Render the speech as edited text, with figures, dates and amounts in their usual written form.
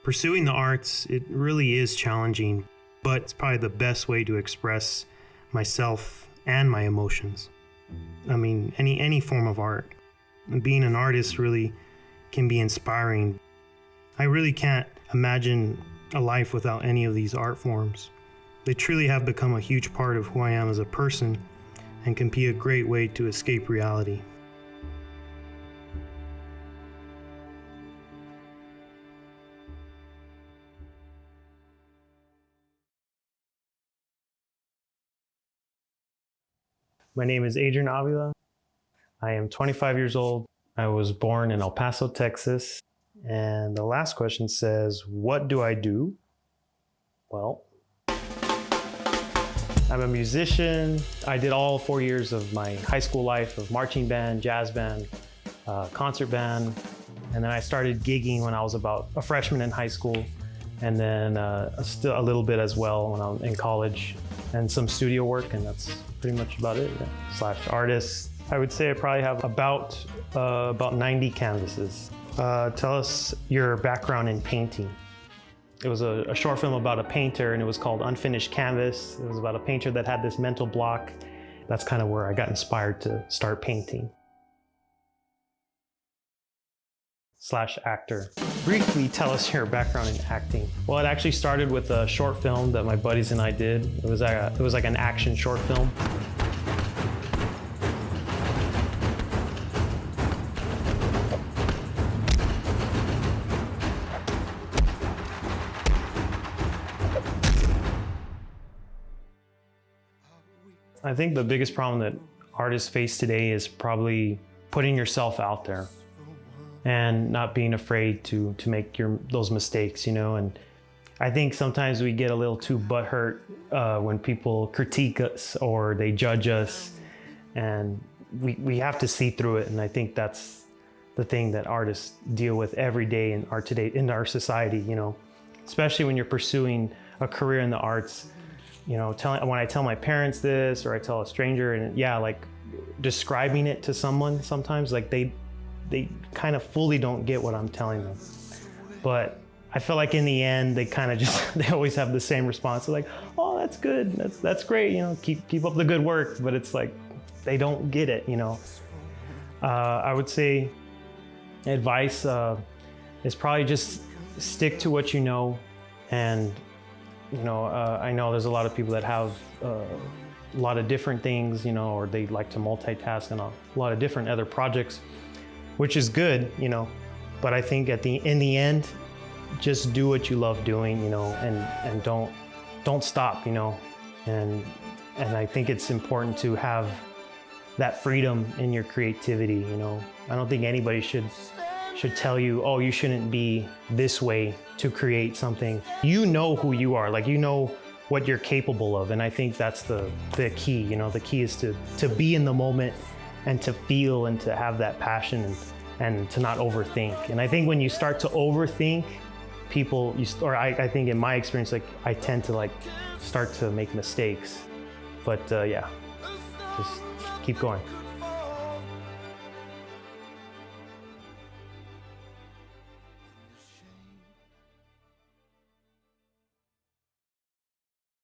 Pursuing the arts, it really is challenging, but it's probably the best way to express myself and my emotions. I mean, any form of art. Being an artist really can be inspiring. I really can't imagine a life without any of these art forms. They truly have become a huge part of who I am as a person and can be a great way to escape reality. My name is Adrian Avila. I am 25 years old. I was born in El Paso, Texas. And the last question says, what do I do? Well, I'm a musician. I did all 4 years of my high school life of marching band, jazz band, concert band. And then I started gigging when I was about a freshman in high school. And then still a little bit as well when I was in college, and some studio work, and that's pretty much about it. Yeah. Slash artist. I would say I probably have about 90 canvases. Tell us your background in painting. It was a short film about a painter, and it was called Unfinished Canvas. It was about a painter that had this mental block. That's kind of where I got inspired to start painting. Slash actor. Briefly tell us your background in acting. Well, it actually started with a short film that my buddies and I did. It was like an action short film. I think the biggest problem that artists face today is probably putting yourself out there and not being afraid to make those mistakes, you know. And I think sometimes we get a little too butthurt when people critique us or they judge us, and we have to see through it. And I think that's the thing that artists deal with every day in our society, you know, especially when you're pursuing a career in the arts. You know, when I tell my parents this, or I tell a stranger, and yeah, like describing it to someone sometimes, like they kind of fully don't get what I'm telling them. But I feel like in the end, they kind of they always have the same response. They're like, oh, that's good, that's great, you know, keep up the good work. But it's like, they don't get it, you know. I would say advice is probably just stick to what you know. And you know, I know there's a lot of people that have a lot of different things, you know, or they like to multitask on a lot of different other projects, which is good, you know. But I think in the end, just do what you love doing, you know, and don't stop, you know. And I think it's important to have that freedom in your creativity, you know. I don't think anybody should tell you, oh, you shouldn't be this way to create something. You know who you are, like, you know what you're capable of. And I think that's the key, you know. The key is to be in the moment and to feel and to have that passion and to not overthink. And I think when you start to overthink, I think in my experience, like, I tend to like start to make mistakes. But yeah, just keep going.